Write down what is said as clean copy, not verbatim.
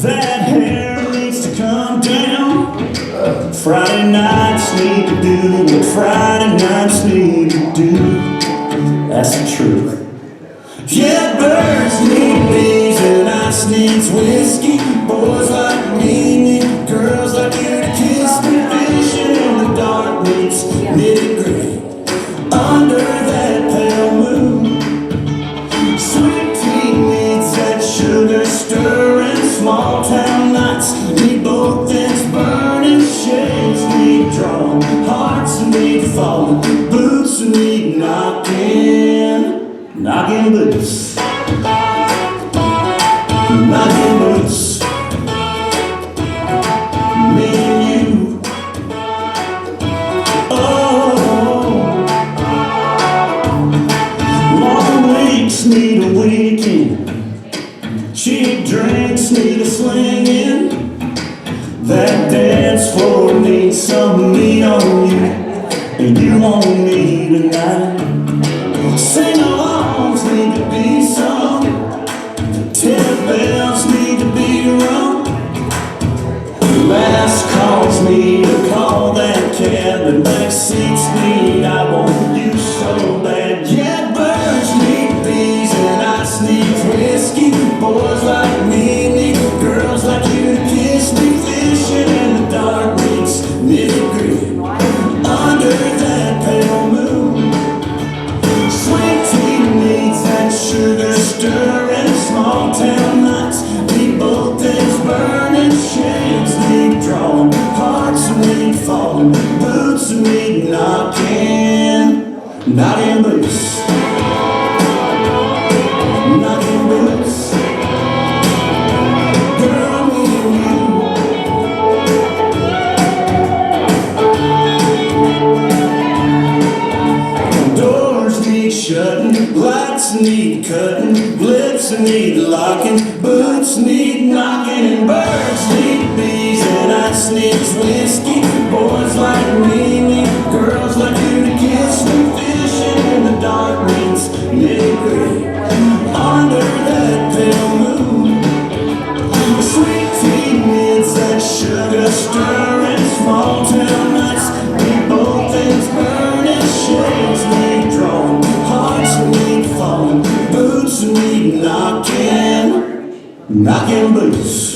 That hair needs to come down. Friday nights need to do what Friday nights need to do. That's the truth. Yeah, birds need bees and ice needs whiskey. Boys like me need girls like you to kiss me. Vision in the dark meets nitty-gritty under that pale moon. Sweet tea needs that sugar stirring. Small town nights need both ends burning. Shades need drawn, hearts need falling, boots need knocking boots, knocking boots. Me and you. Oh, long weeks need a weekend. Cheap drinks need a slinging. That dance floor needs some meat on you, and you on me tonight. Sing-alongs need to be sung. 10 bells need to be rung. Last calls need to call that cab. The back seats need I want you so bad. Yeah, birds need bees and ice needs whiskey. Boys like me need girls like you to kiss me. Fishing in the dark needs nitty-gritty under that pale moon. Sweet tea needs that sugar stirring. Small town nights need both ends burning. Shades need drawn, hearts need falling, boots need knocking boots, knocking boots. Girl, me and you. Doors need shutting, lights need cutting, lips need locking, boots need knocking, and birds need bees and ice needs whiskey. Boys like me need girls like you to kiss me. Fishing in the dark needs nitty-gritty under that pale moon. Sweet tea needs that sugar stirring. Small town nights need both ends burning. Shades need drawn, hearts need falling, boots need knocking boots.